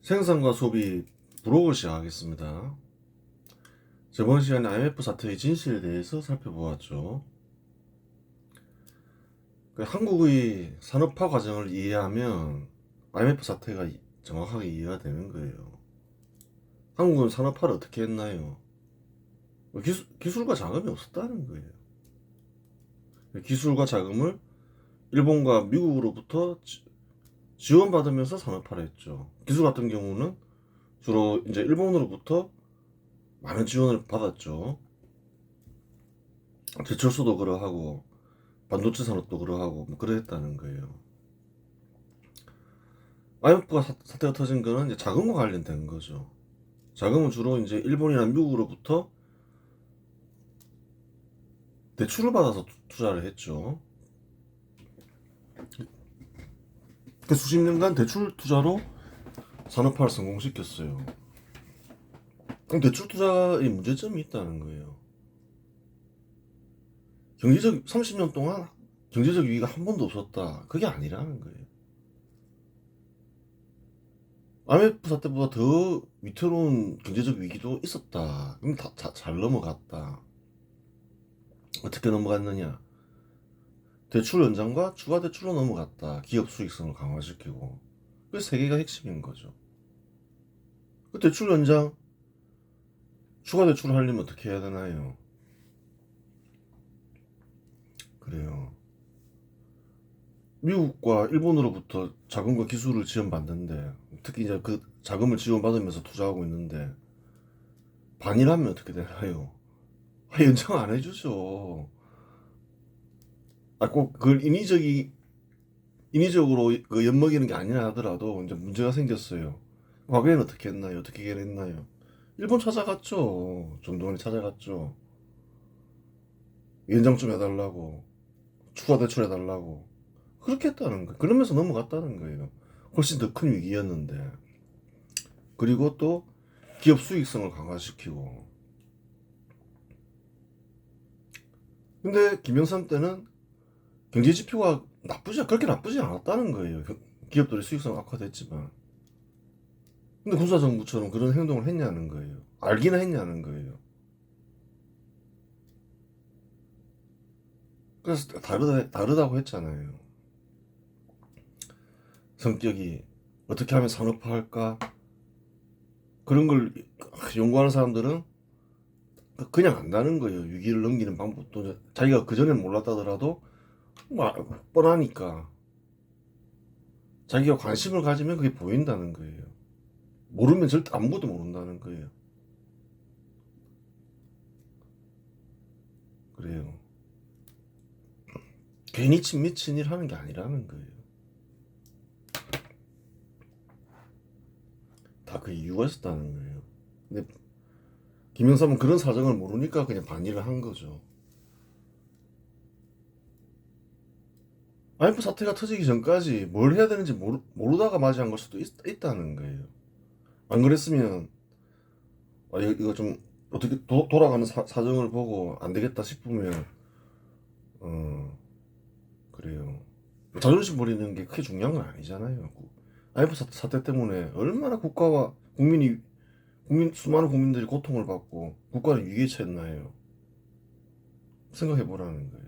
생산과 소비 브록을 시작하겠습니다. 저번 시간에 IMF 사태의 진실에 대해서 살펴보았죠. 한국의 산업화 과정을 이해하면 IMF 사태가 정확하게 이해가 되는 거예요. 한국은 산업화를 어떻게 했나요? 기술과 자금이 없었다는 거예요. 기술과 자금을 일본과 미국으로부터 지원받으면서 산업화를 했죠. 기술 같은 경우는 주로 이제 일본으로부터 많은 지원을 받았죠. 제철소도 그러하고 반도체 산업도 그러하고 뭐 그랬다는 거예요. IMF가 사태가 터진 거는 이제 자금과 관련된 거죠. 자금은 주로 이제 일본이나 미국으로부터 대출을 받아서 투자를 했죠. 그 수십 년간 대출 투자로 산업화를 성공시켰어요. 그럼 대출 투자의 문제점이 있다는 거예요. 경제적 30년 동안 경제적 위기가 한 번도 없었다. 그게 아니라는 거예요. IMF 사태보다 더 위태로운 경제적 위기도 있었다. 그럼 다 잘 넘어갔다. 어떻게 넘어갔느냐? 대출 연장과 추가 대출로 넘어갔다. 기업 수익성을 강화시키고. 그 세 개가 핵심인 거죠. 그 대출 연장, 추가 대출을 하려면 어떻게 해야 되나요? 그래요. 미국과 일본으로부터 자금과 기술을 지원받는데, 특히 이제 그 자금을 지원받으면서 투자하고 있는데, 반일하면 어떻게 되나요? 연장 안 해주죠. 꼭 그걸 인위적으로 그 엿먹이는 게 아니라 하더라도 이제 문제가 생겼어요. 과거에는 어떻게 했나요? 어떻게 해결했나요? 일본 찾아갔죠. 정동원이 찾아갔죠. 연장 좀 해달라고. 추가 대출해달라고. 그렇게 했다는 거예요. 그러면서 넘어갔다는 거예요. 훨씬 더 큰 위기였는데. 그리고 또 기업 수익성을 강화시키고. 근데 김영삼 때는 경제 지표가 그렇게 나쁘지 않았다는 거예요. 기업들의 수익성 악화됐지만. 근데 군사정부처럼 그런 행동을 했냐는 거예요. 알기나 했냐는 거예요. 그래서 다르다고 했잖아요. 성격이 어떻게 하면 산업화할까? 그런 걸 연구하는 사람들은 그냥 안다는 거예요. 위기를 넘기는 방법도 자기가 그전엔 몰랐다더라도 뭐 뻔하니까 자기가 관심을 가지면 그게 보인다는 거예요. 모르면 절대 아무것도 모른다는 거예요. 그래요. 괜히 친미친 일 하는 게 아니라는 거예요. 다 그 이유가 있었다는 거예요. 근데 김영삼은 그런 사정을 모르니까 그냥 반일을 한 거죠. IMF 사태가 터지기 전까지 뭘 해야 되는지 모르다가 맞이한 걸 수도 있다는 거예요. 안 그랬으면 이거 좀 어떻게 돌아가는 사정을 보고 안 되겠다 싶으면 어 그래요. 자존심 버리는 게 크게 중요한 건 아니잖아요. IMF 사태 때문에 얼마나 국가와 수많은 국민들이 고통을 받고 국가는 위기에 처했나요? 생각해 보라는 거예요.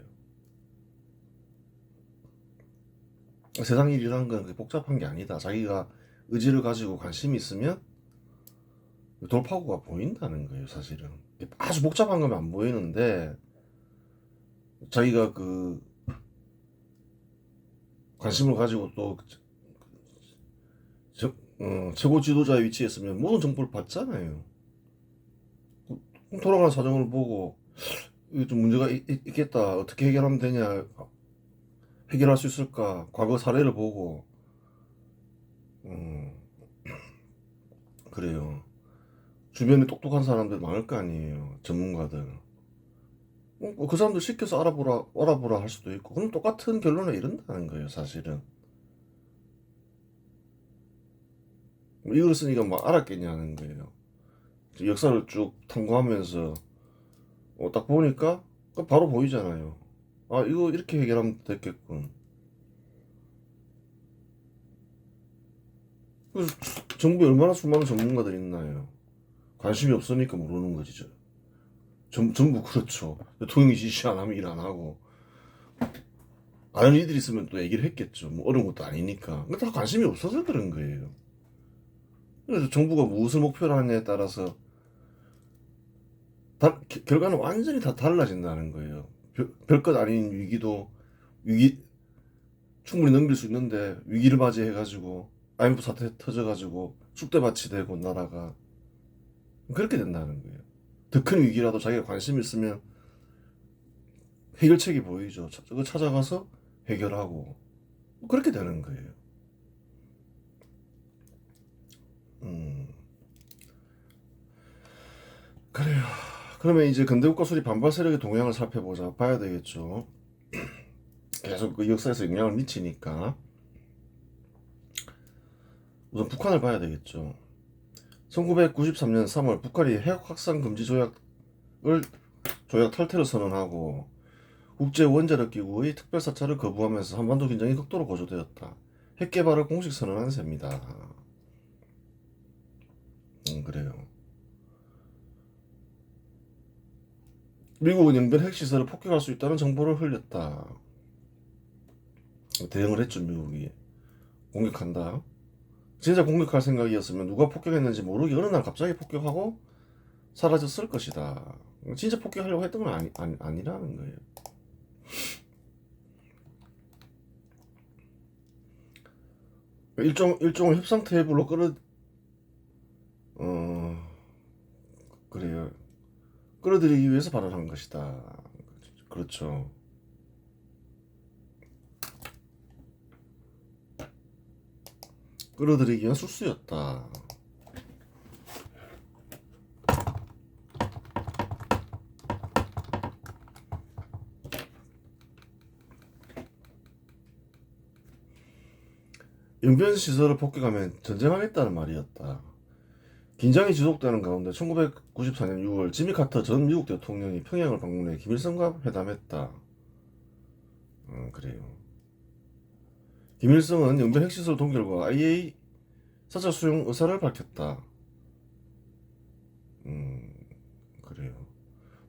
세상 일이라는 건 그렇게 복잡한 게 아니다. 자기가 의지를 가지고 관심이 있으면 돌파구가 보인다는 거예요, 사실은. 아주 복잡한 거면 안 보이는데, 자기가 그 관심을 가지고 또 최고 지도자의 위치에 있으면 모든 정보를 받잖아요. 돌아가는 사정을 보고 이게 좀 문제가 있겠다. 어떻게 해결하면 되냐. 해결할 수 있을까. 과거 사례를 보고 음, 그래요. 주변에 똑똑한 사람들 많을 거 아니에요. 전문가들. 그 사람들 시켜서 알아보라 할 수도 있고, 그럼 똑같은 결론에 이른다는 거예요, 사실은. 이걸 쓰니까 뭐 알았겠냐는 거예요. 역사를 쭉 탐구하면서, 딱 보니까, 바로 보이잖아요. 아, 이거 이렇게 해결하면 됐겠군. 그래서 정부에 얼마나 수많은 전문가들이 있나요? 관심이 없으니까 모르는 거지. 전부 그렇죠. 대통령이 지시 안 하면 일 안 하고. 아는 이들이 있으면 또 얘기를 했겠죠. 뭐 어려운 것도 아니니까. 근데 다 관심이 없어서 그런 거예요. 그래서 정부가 무엇을 목표로 하느냐에 따라서 결과는 완전히 다 달라진다는 거예요. 별것 아닌 위기 충분히 넘길 수 있는데 위기를 맞이해가지고 IMF 사태 터져가지고 쑥대밭이 되고 나라가 그렇게 된다는 거예요. 더 큰 위기라도 자기가 관심 있으면 해결책이 보이죠. 그거 찾아가서 해결하고 그렇게 되는 거예요. 그래요. 그러면 이제 근대국가 수립 반발 세력의 동향을 살펴보자. 봐야 되겠죠. 계속 그 역사에서 영향을 미치니까. 우선 북한을 봐야 되겠죠. 1993년 3월 북한이 핵 확산 금지 조약 탈퇴를 선언하고 국제 원자력 기구의 특별 사찰을 거부하면서 한반도 긴장이 극도로 고조되었다. 핵 개발을 공식 선언한 셈이다. 그래요. 미국은 영변 핵시설을 폭격할 수 있다는 정보를 흘렸다. 대응을 했죠, 미국이. 공격한다. 진짜 공격할 생각이었으면 누가 폭격했는지 모르게 어느 날 갑자기 폭격하고 사라졌을 것이다. 진짜 폭격하려고 했던 건 아니라는 거예요. 일종의 협상 테이블로 그래요. 끌어들이기 위해서 발언한 것이다. 그렇죠. 끌어들이기 위한 술수였다. 영변 시설을 폭격하면 전쟁하겠다는 말이었다. 긴장이 지속되는 가운데 1994년 6월 지미 카터 전 미국 대통령이 평양을 방문해 김일성과 회담했다. 그래요. 김일성은 영변 핵시설 동결과 IA 사찰 수용 의사를 밝혔다. 그래요.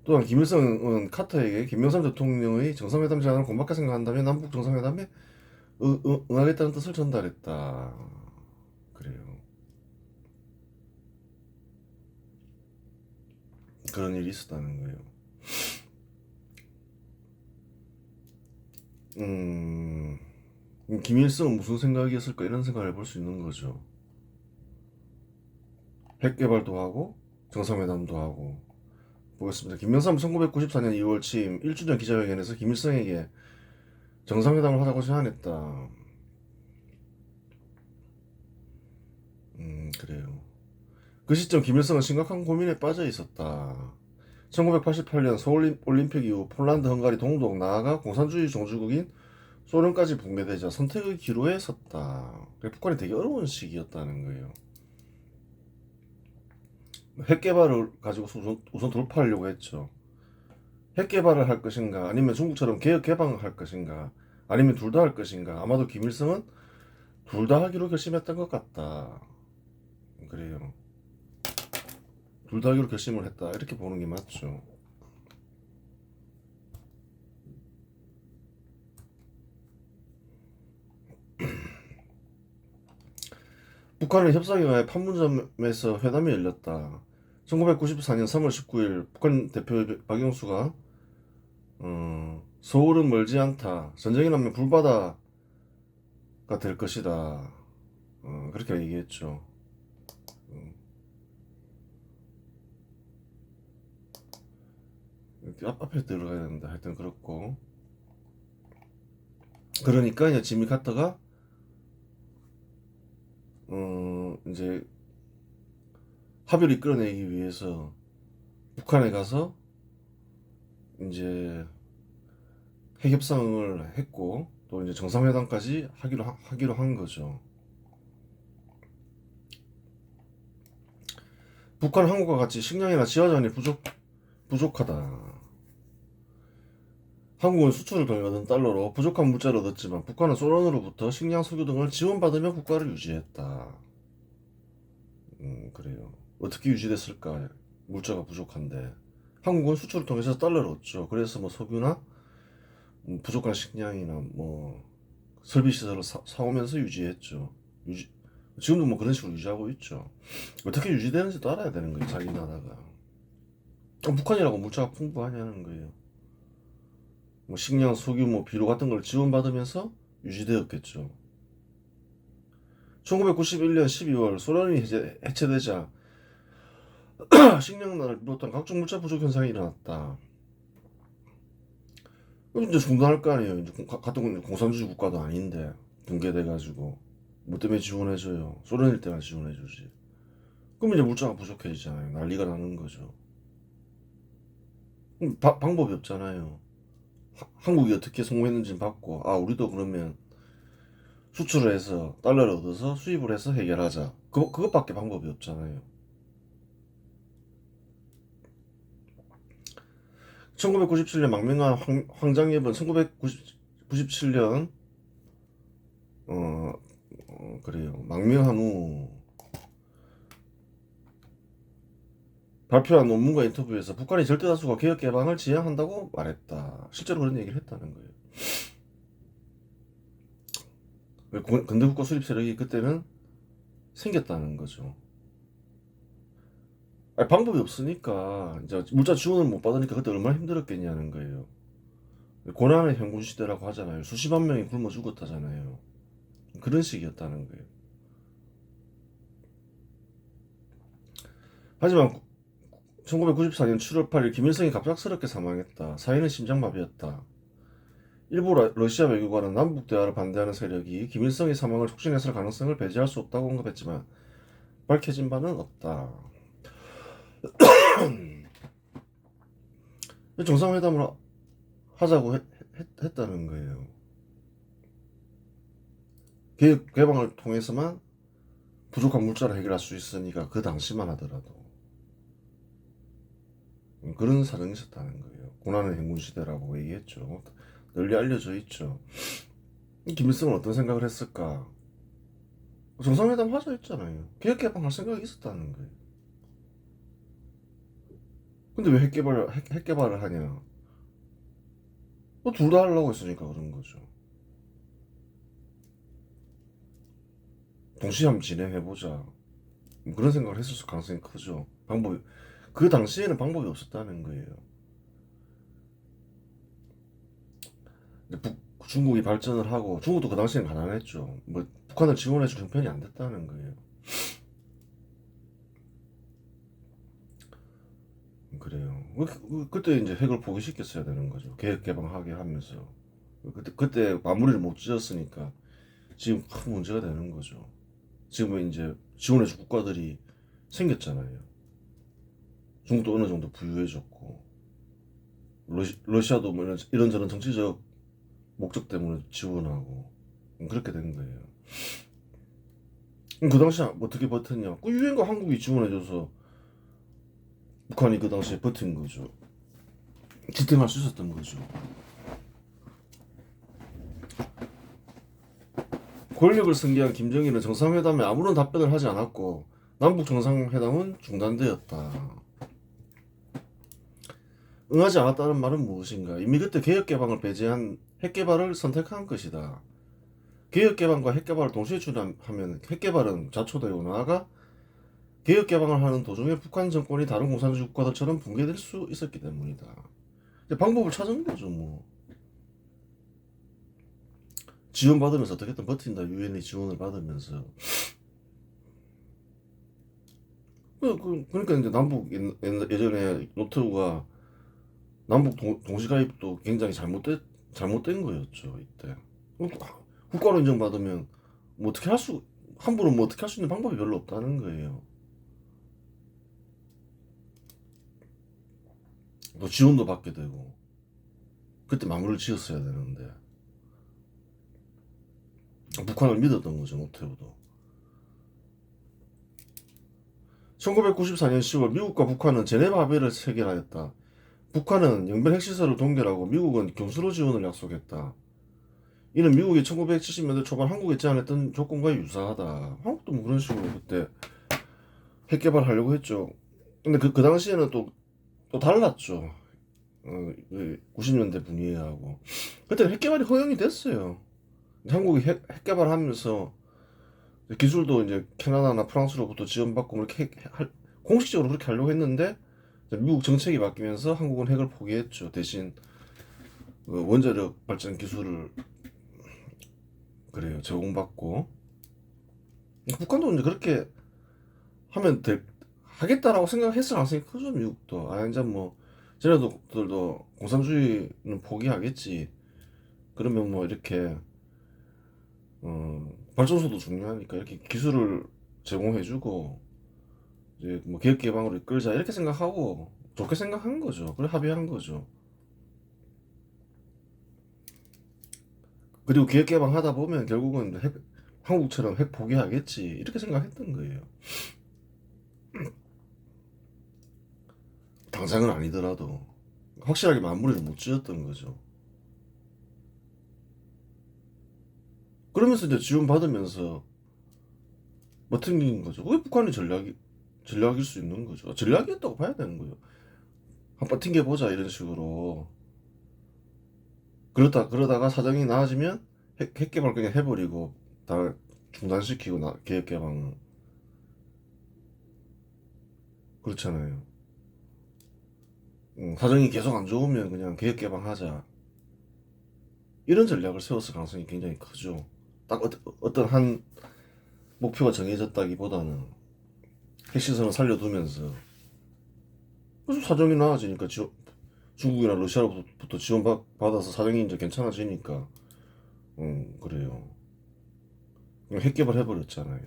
또한 김일성은 카터에게 김영삼 대통령의 정상회담 제안을 고맙게 생각한다며 남북 정상회담에 응하겠다는 뜻을 전달했다. 그래요. 그런 일이 있었다는 거예요. 김일성은 무슨 생각이었을까 이런 생각을 해볼 수 있는 거죠. 핵 개발도 하고 정상회담도 하고 보겠습니다. 김영삼 1994년 2월 취임 1주년 기자회견에서 김일성에게 정상회담을 하자고 제안했다. 그래요. 그 시점 김일성은 심각한 고민에 빠져 있었다. 1988년 서울올림픽 이후 폴란드, 헝가리, 동독, 나아가 공산주의 종주국인 소련까지 붕괴되자 선택의 기로에 섰다. 북한이 되게 어려운 시기였다는 거예요. 핵 개발을 가지고 우선 돌파하려고 했죠. 핵 개발을 할 것인가, 아니면 중국처럼 개혁 개방을 할 것인가, 아니면 둘 다 할 것인가. 아마도 김일성은 둘 다 하기로 결심했던 것 같다. 그래요. 둘 다 하기로 결심을 했다. 이렇게 보는 게 맞죠. 북한은 협상에 의해 판문점에서 회담이 열렸다. 1994년 3월 19일 북한 대표 박영수가 서울은 멀지 않다. 전쟁이 나면 불바다가 될 것이다. 그렇게 얘기했죠. 앞에 들어가야 된다. 하여튼 그렇고. 그러니까 이제 지미 카터가 이제 합의를 이끌어내기 위해서 북한에 가서 이제 핵협상을 했고 또 이제 정상회담까지 하기로 한 거죠. 북한 한국과 같이 식량이나 지하자원이 부족하다. 한국은 수출을 통해 얻은 달러로 부족한 물자를 얻었지만 북한은 소련으로부터 식량, 석유 등을 지원받으며 국가를 유지했다. 그래요. 어떻게 유지됐을까? 물자가 부족한데. 한국은 수출을 통해서 달러를 얻죠. 그래서 뭐 석유나 부족한 식량이나 뭐 설비 시설을 사오면서 유지했죠. 유지, 지금도 뭐 그런 식으로 유지하고 있죠. 어떻게 유지되는지도 알아야 되는 거예요, 자기 나라가. 북한이라고 물자가 풍부하냐는 거예요. 뭐 식량, 석유, 뭐 비료 같은 걸 지원받으면서 유지되었겠죠. 1991년 12월 소련이 해체되자 식량난을 비롯한 각종 물자 부족 현상이 일어났다. 그럼 이제 중단할 거 아니에요. 이제 같은 공산주의 국가도 아닌데 붕괴돼가지고 뭐 때문에 지원해줘요. 소련일 때만 지원해주지. 그럼 이제 물자가 부족해지잖아요. 난리가 나는 거죠. 그럼 방법이 없잖아요. 한국이 어떻게 성공했는지는 봤고, 아 우리도 그러면 수출을 해서 달러를 얻어서 수입을 해서 해결하자. 그것밖에 방법이 없잖아요. 1997년 망명한 황장예은 1997년 그래요. 망명한 후 발표한 논문과 인터뷰에서 북한이 절대 다수가 개혁 개방을 지향한다고 말했다. 실제로 그런 얘기를 했다는 거예요. 근대국가 수립 세력이 그때는 생겼다는 거죠. 아니, 방법이 없으니까 이제 물자 지원을 못 받으니까 그때 얼마나 힘들었겠냐는 거예요. 고난의 행군 시대라고 하잖아요. 수십만 명이 굶어 죽었다잖아요. 그런 식이었다는 거예요. 하지만 1994년 7월 8일 김일성이 갑작스럽게 사망했다. 사인은 심장마비였다. 일부 러시아 외교관은 남북 대화를 반대하는 세력이 김일성의 사망을 촉진했을 가능성을 배제할 수 없다고 언급했지만 밝혀진 바는 없다. 정상회담을 하자고 했다는 거예요. 개혁 개방을 통해서만 부족한 물자를 해결할 수 있으니까 그 당시만 하더라도 그런 사정이 있었다는 거예요. 고난의 행군 시대라고 얘기했죠. 널리 알려져 있죠. 김일성은 어떤 생각을 했을까? 정상회담 하자 했잖아요. 개혁 개방할 생각이 있었다는 거예요. 근데 왜 핵 개발을 하냐? 둘 다 하려고 했으니까 그런 거죠. 동시에 한번 진행해보자. 그런 생각을 했을 가능성이 크죠. 그 당시에는 방법이 없었다는 거예요. 중국이 발전을 하고, 중국도 그 당시에는 가난했죠. 뭐, 북한을 지원해줄 형편이 안 됐다는 거예요. 그래요. 그때 이제 핵을 포기시켰어야 되는 거죠. 계획 개방하게 하면서. 그때 마무리를 못 지었으니까 지금 큰 문제가 되는 거죠. 지금은 이제 지원해줄 국가들이 생겼잖아요. 중국도 어느 정도 부유해졌고, 러시아도 뭐 이런저런 정치적 목적 때문에 지원하고, 그렇게 된 거예요. 그 당시에 어떻게 버텼냐? 그 유엔과 한국이 지원해줘서 북한이 그 당시에 버틴 거죠. 지탱할 수 있었던 거죠. 권력을 승계한 김정일은 정상회담에 아무런 답변을 하지 않았고 남북 정상회담은 중단되었다. 응하지 않았다는 말은 무엇인가? 이미 그때 개혁개방을 배제한 핵개발을 선택한 것이다. 개혁개방과 핵개발을 동시에 추진하면 핵개발은 자초되고 나아가 개혁개방을 하는 도중에 북한 정권이 다른 공산주의 국가들처럼 붕괴될 수 있었기 때문이다. 방법을 찾은 거죠, 뭐. 지원받으면서 어떻게든 버틴다. 유엔의 지원을 받으면서. 그러니까 이제 남북 예전에 노태우가 남북 동시가입도 굉장히 잘못된 거였죠, 이때. 국가로 인정받으면 뭐 함부로 뭐 어떻게 할 수 있는 방법이 별로 없다는 거예요. 또 지원도 받게 되고 그때 마무리를 지었어야 되는데 북한을 믿었던 거죠, 노태우도. 1994년 10월 미국과 북한은 제네바 합의를 체결하였다. 북한은 영변 핵시설을 동결하고 미국은 경수로 지원을 약속했다. 이는 미국이 1970년대 초반 한국에 제안했던 조건과 유사하다. 한국도 뭐 그런 식으로 그때 핵 개발하려고 했죠. 근데 그 당시에는 또 달랐죠. 90년대 분위기하고. 그때는 핵 개발이 허용이 됐어요. 한국이 핵 개발하면서 기술도 이제 캐나다나 프랑스로부터 지원받고 뭐 이렇게 공식적으로 그렇게 하려고 했는데 미국 정책이 바뀌면서 한국은 핵을 포기했죠. 대신 원자력 발전 기술을 그래요 제공받고 북한도 이제 그렇게 하면 하겠다라고 생각했을 가능성이 크죠. 미국도 이제 뭐 쟤네들도 공산주의는 포기하겠지. 그러면 뭐 이렇게 발전소도 중요하니까 이렇게 기술을 제공해주고 이제 뭐 기업 개방으로 이끌자 이렇게 생각하고 좋게 생각한 거죠. 그래 합의한 거죠. 그리고 기업 개방하다 보면 결국은 한국처럼 핵 포기하겠지 이렇게 생각했던 거예요. 당장은 아니더라도 확실하게 마무리를 못 지었던 거죠. 그러면서 이제 지원 받으면서 뭐 튕긴 거죠. 그게 북한의 전략일 수 있는 거죠. 전략이었다고 봐야 되는 거예요. 한번 튕겨보자 이런 식으로. 그러다가 사정이 나아지면 핵 개발 그냥 해버리고 다 중단시키고 계획 개방 그렇잖아요. 사정이 계속 안 좋으면 그냥 계획 개방하자 이런 전략을 세웠을 가능성이 굉장히 크죠. 딱 어떤 한 목표가 정해졌다기보다는 핵시설을 살려두면서 그래서 사정이 나아지니까 중국이나 러시아로부터 지원받아서 사정이 이제 괜찮아지니까 그래요. 그냥 핵 개발해버렸잖아요.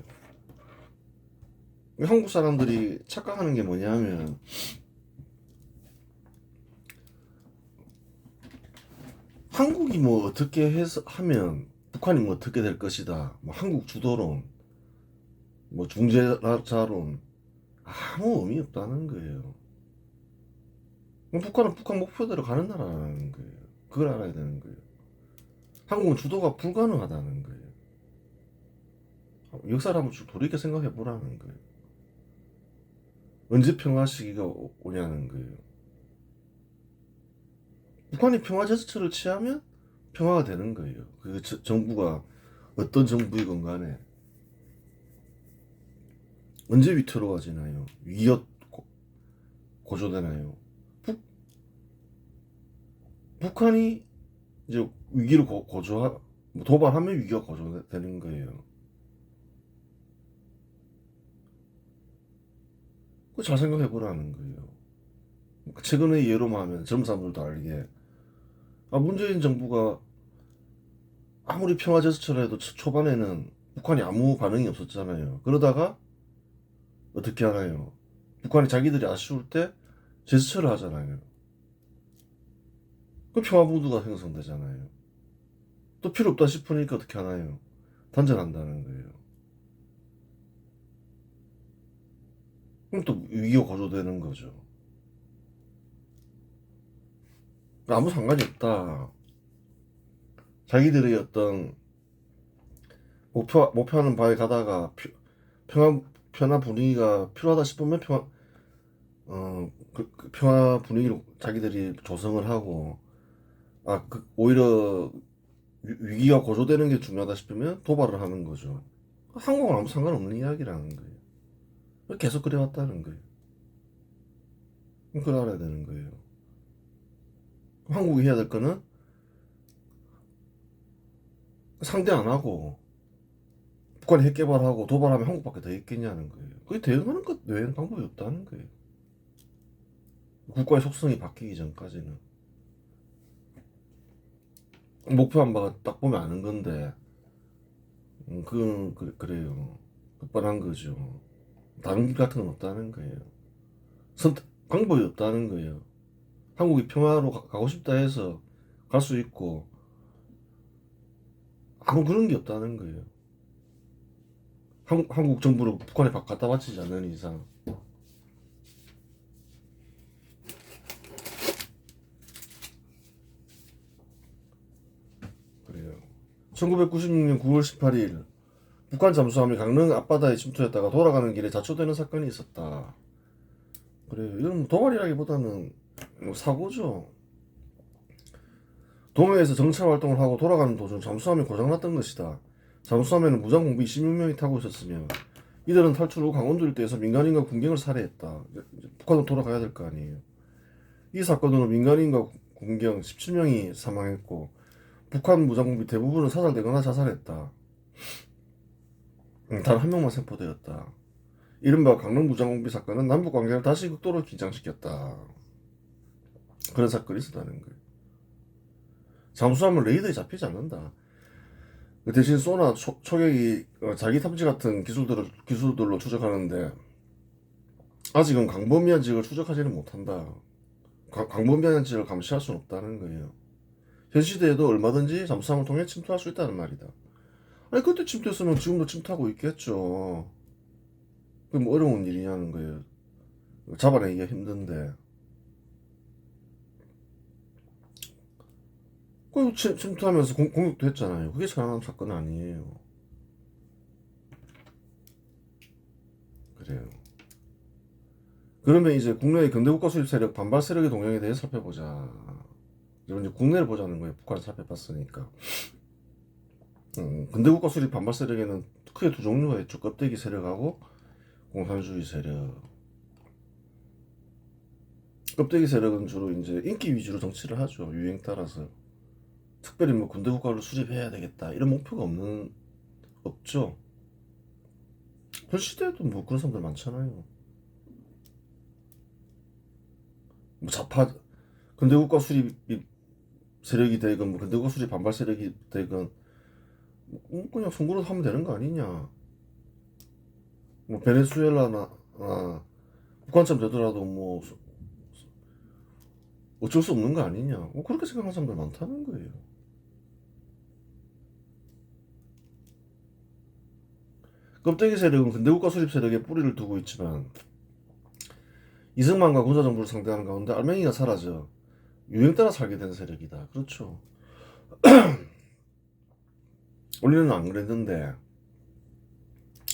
한국 사람들이 착각하는 게 뭐냐면 한국이 뭐 어떻게 해서 하면 북한이 뭐 어떻게 될 것이다. 뭐 한국 주도론, 뭐 중재자론 아무 의미 없다는 거예요. 북한은 북한 목표대로 가는 나라라는 거예요. 그걸 알아야 되는 거예요. 한국은 주도가 불가능하다는 거예요. 역사를 한번 쭉 돌이켜 생각해 보라는 거예요. 언제 평화 시기가 오냐는 거예요. 북한이 평화 제스처를 취하면 평화가 되는 거예요. 그 정부가 어떤 정부이건 간에 언제 위태로워지나요? 위협 고조되나요? 북한이 이제 위기를 도발하면 위기가 고조되는 거예요. 그거 잘 생각해 보라는 거예요. 최근의 예로만 하면 젊은 사람들도 알게 문재인 정부가 아무리 평화 제스처를 해도 초반에는 북한이 아무 반응이 없었잖아요. 그러다가 어떻게 하나요? 북한이 자기들이 아쉬울 때 제스처를 하잖아요. 그 평화 무드가 형성되잖아요. 또 필요 없다 싶으니까 어떻게 하나요? 단절한다는 거예요. 그럼 또 위기가 고조되는 거죠. 그러니까 아무 상관이 없다. 자기들의 어떤 목표하는 바에 가다가 평화 분위기가 필요하다 싶으면 그 평화 분위기를 자기들이 조성을 하고 오히려 위기가 고조되는 게 중요하다 싶으면 도발을 하는 거죠. 한국은 아무 상관없는 이야기라는 거예요. 계속 그래왔다는 거예요. 그걸 알아야 되는 거예요. 한국이 해야 될 거는 상대 안 하고 북한이 핵 개발하고 도발하면 한국밖에 더 있겠냐는 거예요. 그게 대응하는 것 외에는 방법이 없다는 거예요. 국가의 속성이 바뀌기 전까지는 목표한 바가 딱 보면 아는 건데 그건 그래요. 뻔한 거죠. 다른 길 같은 건 없다는 거예요. 방법이 없다는 거예요. 한국이 평화로 가고 싶다 해서 갈 수 있고 아무 그런 게 없다는 거예요. 한국 정부를 북한에 갖다 바치지 않는 이상 그래요. 1996년 9월 18일 북한 잠수함이 강릉 앞바다에 침투했다가 돌아가는 길에 자초되는 사건이 있었다. 그래요. 이건 뭐 도발이라기보다는 뭐 사고죠. 동해에서 정찰 활동을 하고 돌아가는 도중 잠수함이 고장났던 것이다. 잠수함에는 무장공비 26명이 타고 있었으며 이들은 탈출 후 강원도 일대에서 민간인과 군경을 살해했다. 이제 북한으로 돌아가야 될 거 아니에요. 이 사건으로 민간인과 군경 17명이 사망했고 북한 무장공비 대부분은 사살되거나 자살했다. 단 한 명만 생포되었다. 이른바 강릉 무장공비 사건은 남북 관계를 다시 극도로 긴장시켰다. 그런 사건이 있었다는 거예요. 잠수함은 레이더에 잡히지 않는다. 그 대신 소나 초계기 자기 탐지 같은 기술들로 추적하는데 아직은 광범위한 지역을 추적하지는 못한다. 광범위한 지역을 감시할 수는 없다는 거예요. 현 시대에도 얼마든지 잠수함을 통해 침투할 수 있다는 말이다. 아니 그때 침투했으면 지금도 침투하고 있겠죠. 그게 뭐 어려운 일이냐는 거예요. 잡아내기가 힘든데. 그 침투하면서 공격도 했잖아요. 그게 잘하는 사건 아니에요. 그래요. 그러면 이제 국내의 근대국가 수립 세력, 반발 세력의 동향에 대해 살펴보자. 이제 국내를 보자는 거예요. 북한을 살펴봤으니까. 근대국가 수립 반발 세력에는 크게 두 종류가 있죠. 껍데기 세력하고 공산주의 세력. 껍데기 세력은 주로 이제 인기 위주로 정치를 하죠. 유행 따라서. 특별히 뭐 군대 국가를 수립해야 되겠다 이런 목표가 없죠. 현 시대에도 뭐 그런 사람들 많잖아요. 뭐 좌파 근대 국가 수립 세력이 되건 뭐 근대 국가 수립 반발 세력이 되건 그냥 선거로 하면 되는 거 아니냐. 뭐 베네수엘라나 북한처럼 되더라도 뭐 어쩔 수 없는 거 아니냐. 뭐 그렇게 생각하는 사람들 많다는 거예요. 껍데기 세력은 근대국가 수립 세력에 뿌리를 두고 있지만 이승만과 군사정부를 상대하는 가운데 알맹이가 사라져 유행 따라 살게 된 세력이다. 그렇죠. 원래는 안 그랬는데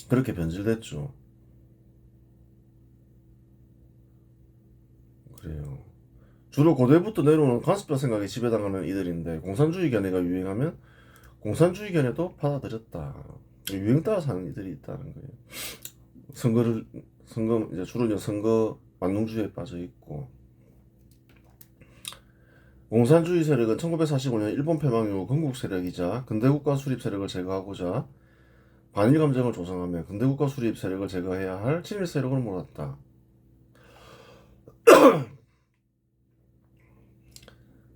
그렇게 변질됐죠. 그래요. 주로 고대부터 내려오는 관습적 생각에 지배당하는 이들인데 공산주의 견해가 유행하면 공산주의 견해도 받아들였다. 유행 따라 사는 이들이 있다는 거예요. 선거 이제 주로 이제 선거 만능주의에 빠져 있고 공산주의 세력은 1945년 일본 패망 이후 건국 세력이자 근대국가 수립 세력을 제거하고자 반일 감정을 조성하며 근대국가 수립 세력을 제거해야 할 친일 세력을 몰았다.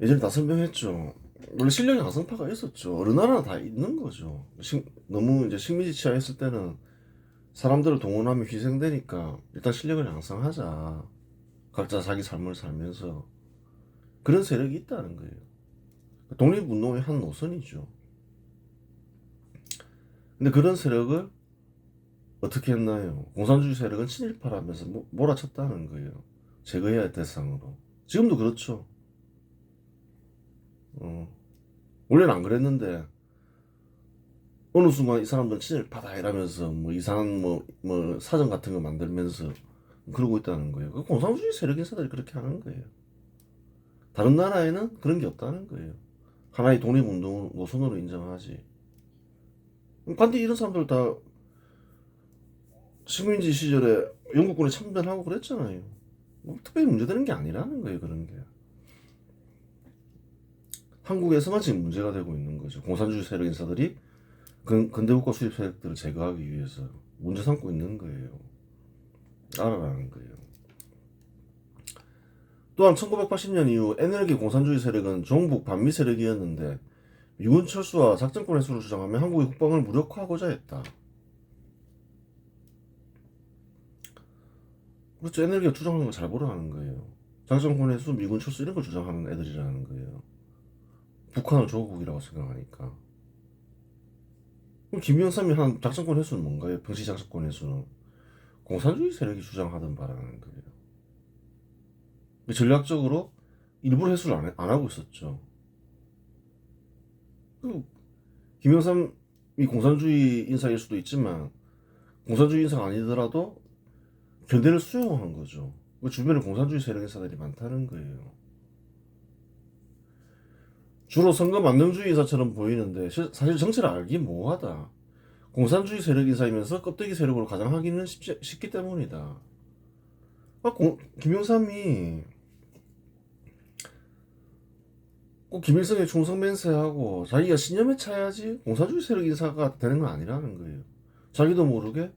예전에 다 설명했죠. 원래 실력이 가성파가 있었죠. 어느 나라나 다 있는 거죠. 너무 이제 식민지치하했을 때는 사람들을 동원하면 희생되니까 일단 실력을 양성하자. 각자 자기 삶을 살면서 그런 세력이 있다는 거예요. 독립운동의 한 노선이죠. 근데 그런 세력을 어떻게 했나요? 공산주의 세력은 친일파라면서 몰아쳤다는 거예요. 제거해야 할 대상으로. 지금도 그렇죠. 원래는 안 그랬는데 어느 순간 이 사람들은 친일파다 이러면서 뭐 이상한 뭐 사정 같은 거 만들면서 그러고 있다는 거예요. 그 공산주의 세력 인사들이 그렇게 하는 거예요. 다른 나라에는 그런 게 없다는 거예요. 하나의 독립운동 노선으로 인정하지. 근데 이런 사람들 다 식민지 시절에 영국군에 참전하고 그랬잖아요. 뭐 특별히 문제되는 게 아니라는 거예요. 그런 게. 한국에서만 지금 문제가 되고 있는 거죠. 공산주의 세력 인사들이 근대국가 수립 세력들을 제거하기 위해서 문제 삼고 있는 거예요. 알아라는 거예요. 또한 1980년 이후 NLD 공산주의 세력은 종북 반미 세력이었는데 미군 철수와 작전권 해수를 주장하며 한국의 국방을 무력화하고자 했다. 그렇죠. NLD가 주장하는 걸 잘 보라는 거예요. 작전권 해수, 미군 철수 이런 걸 주장하는 애들이라는 거예요. 북한을 조국이라고 생각하니까. 그럼 김영삼이 한 작전권 해수는 뭔가요? 평시 작전권 해수는 공산주의 세력이 주장하던 바라는 거예요. 전략적으로 일부러 해수를 안 하고 있었죠. 김영삼이 공산주의 인사일 수도 있지만 공산주의 인사가 아니더라도 견대를 수용한 거죠. 그 주변에 공산주의 세력 인사들이 많다는 거예요. 주로 선거 만능주의 인사처럼 보이는데 사실 정체를 알기 뭐하다. 공산주의 세력 인사이면서 껍데기 세력으로 가장하기는 쉽기 때문이다. 김영삼이 꼭 김일성의 충성 맹세하고 자기가 신념에 차야지 공산주의 세력 인사가 되는 건 아니라는 거예요. 자기도 모르게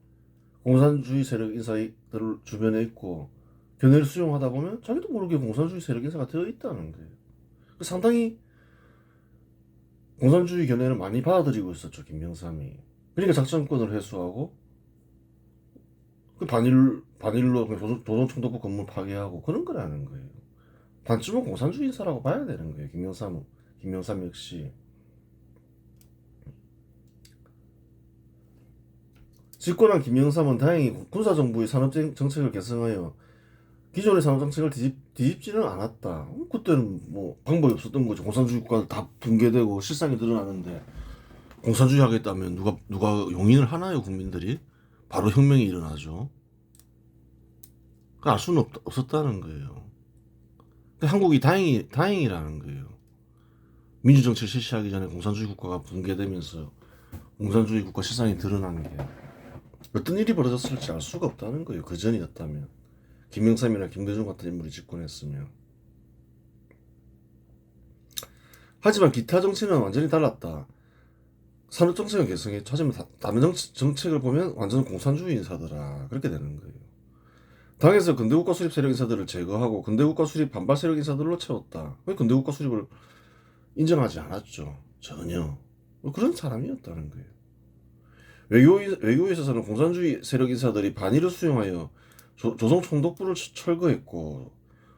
공산주의 세력 인사들 주변에 있고 견해를 수용하다 보면 자기도 모르게 공산주의 세력 인사가 되어 있다는 거예요. 상당히 공산주의 견해를 많이 받아들이고 있었죠, 김영삼이. 그러니까 작전권을 회수하고 그 반일로 조선총독부 건물 파괴하고 그런 거라는 거예요. 반쯤은 공산주의 인사라고 봐야 되는 거예요. 김영삼 역시. 집권한 김영삼은 다행히 군사정부의 산업정책을 개성하여 기존의 산업정책을 뒤집지는 않았다. 그때는 뭐 방법이 없었던 거죠. 공산주의 국가가 다 붕괴되고 실상이 드러나는데 공산주의 하겠다면 누가 용인을 하나요? 국민들이 바로 혁명이 일어나죠. 알 수는 없었다는 거예요. 한국이 다행이라는 거예요. 민주정책 실시하기 전에 공산주의 국가가 붕괴되면서 공산주의 국가 실상이 드러나는 게 어떤 일이 벌어졌을지 알 수가 없다는 거예요. 그 전이었다면 김영삼이나 김대중 같은 인물이 집권했으면. 하지만 기타 정치는 완전히 달랐다. 산업정책은 개성했죠. 하지만 다른 정책을 보면 완전 공산주의 인사더라. 그렇게 되는 거예요. 당에서 근대국가 수립 세력 인사들을 제거하고 근대국가 수립 반발 세력 인사들로 채웠다. 근대국가 수립을 인정하지 않았죠. 전혀. 그런 사람이었다는 거예요. 외교에 있어서는 공산주의 세력 인사들이 반일을 수용하여 조선 총독부를 철거했고,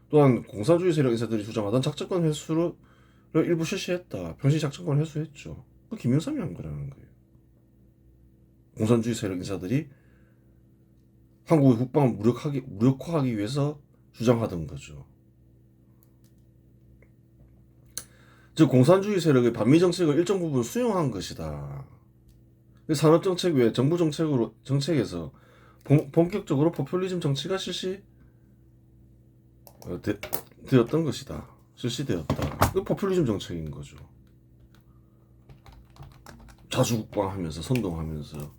또한 공산주의 세력 인사들이 주장하던 작전권 회수를 일부 실시했다. 평시 작전권 회수했죠. 그 김영삼이 한 거라는 거예요. 공산주의 세력 인사들이 한국의 국방을 무력화하기 위해서 주장하던 거죠. 즉 공산주의 세력의 반미 정책을 일정 부분 수용한 것이다. 산업정책 외 정부 정책에서 본격적으로 포퓰리즘 정치가 실시되었던 것이다. 실시되었다. 그 포퓰리즘 정책인 거죠. 자주국방하면서 선동하면서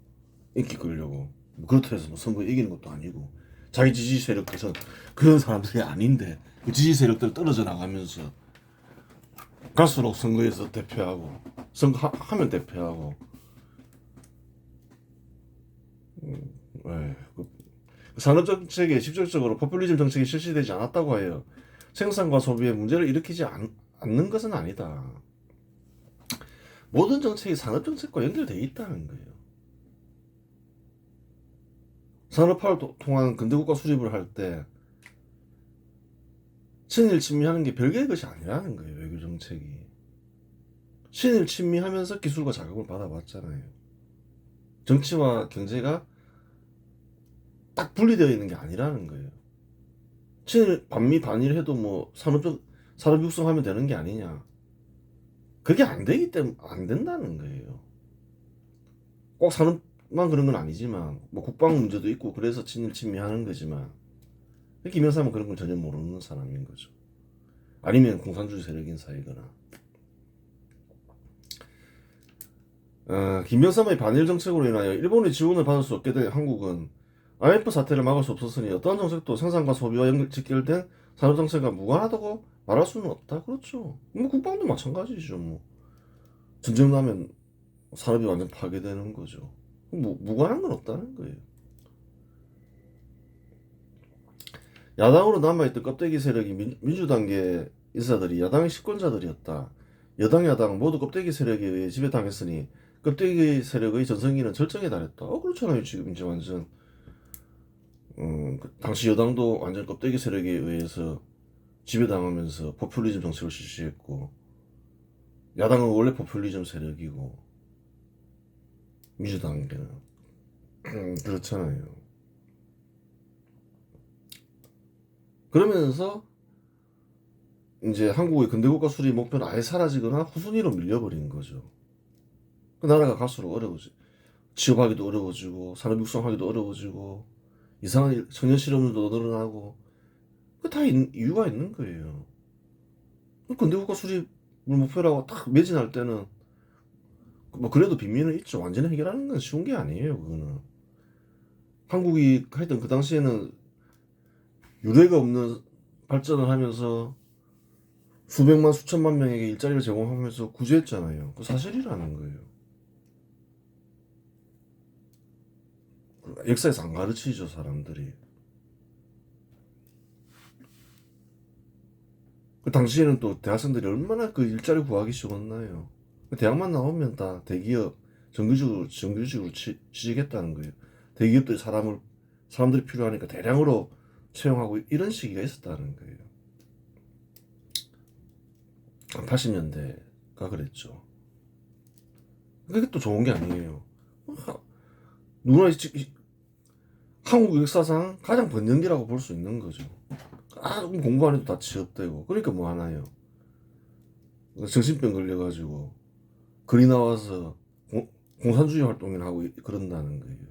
인기 끌려고. 그렇다 해서 뭐 선거에 이기는 것도 아니고 자기 지지 세력들은 그런 사람들이 아닌데 그 지지 세력들 떨어져 나가면서 갈수록 선거에서 대표하고 선거하면 대표하고 산업정책에 직접적으로 포퓰리즘 정책이 실시되지 않았다고 해요. 생산과 소비에 문제를 일으키지 않는 것은 아니다. 모든 정책이 산업정책과 연결되어 있다는 거예요. 산업화를 통한 근대국가 수립을 할 때 친일 친미하는 게 별개의 것이 아니라는 거예요. 외교정책이. 친일 친미하면서 기술과 자금을 받아봤잖아요. 정치와 경제가 딱 분리되어 있는 게 아니라는 거예요. 친일 반미 반일 해도 뭐 산업 육성하면 되는 게 아니냐. 그게 안 되기 때문에 안 된다는 거예요. 꼭 산업만 그런 건 아니지만 뭐 국방 문제도 있고 그래서 친일 친미하는 거지만 김영삼은 그런 걸 전혀 모르는 사람인 거죠. 아니면 공산주의 세력 인사이거나. 김영삼의 반일 정책으로 인하여 일본의 지원을 받을 수 없게 된 한국은 IMF 사태를 막을 수 없었으니 어떠한 정책도 생산과 소비와 직결된 산업정책과 무관하다고 말할 수는 없다. 그렇죠. 뭐 국방도 마찬가지죠. 뭐 전쟁 나면 산업이 완전 파괴되는 거죠. 무관한 건 없다는 거예요. 야당으로 남아있던 껍데기 세력이 민주당계 인사들이 야당의 집권자들이었다. 야당 모두 껍데기 세력에 의해 지배당했으니 껍데기 세력의 전성기는 절정에 달했다. 그렇잖아요. 지금 이제 완전 당시 여당도 완전 껍데기 세력에 의해서 지배당하면서 포퓰리즘 정책을 실시했고, 야당은 원래 포퓰리즘 세력이고 민주당계는 그렇잖아요. 그러면서 이제 한국의 근대국가 수립 목표는 아예 사라지거나 후순위로 밀려버린 거죠. 그 나라가 갈수록 어려워지. 취업하기도 어려워지고 산업 육성하기도 어려워지고 이상한 청년 실업률도 늘어나고 그 다 이유가 있는 거예요. 근대 국가 수립을 목표라고 딱 매진할 때는 뭐 그래도 빈민은 있죠. 완전히 해결하는 건 쉬운 게 아니에요. 그거는 한국이 하여튼 그 당시에는 유례가 없는 발전을 하면서 수백만 수천만 명에게 일자리를 제공하면서 구제했잖아요. 그 사실이라는 거예요. 역사에서 안 가르치죠 사람들이. 그 당시에는 또 대학생들이 얼마나 그 일자리 구하기 쉬웠나요. 그 대학만 나오면 다 대기업 정규직으로 취직했다는 거예요. 대기업들이 사람들이 필요하니까 대량으로 채용하고 이런 시기가 있었다는 거예요. 80년대가 그랬죠. 그게 또 좋은 게 아니에요. 누구나 한국 역사상 가장 번영기라고 볼 수 있는 거죠. 공부 안 해도 다 취업되고. 그러니까 뭐 하나요? 정신병 걸려가지고 글이 나와서 공산주의 활동이나 하고 그런다는 거예요.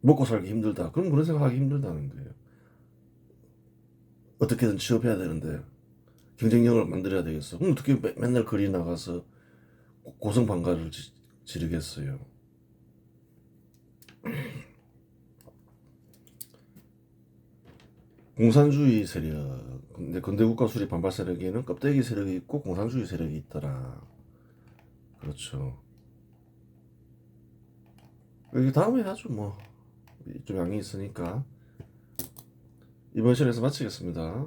먹고 살기 힘들다. 그럼 그런 생각하기 힘들다는 거예요. 어떻게든 취업해야 되는데 경쟁력을 만들어야 되겠어. 그럼 어떻게 맨날 글이 나가서 고성방가를 지르겠어요. 공산주의 세력. 근데 근대국가 수립 반발 세력에는 껍데기 세력이 있고 공산주의 세력이 있더라. 그렇죠. 여기 다음에 하죠 뭐. 좀 양이 있으니까. 이번 시간에서 마치겠습니다.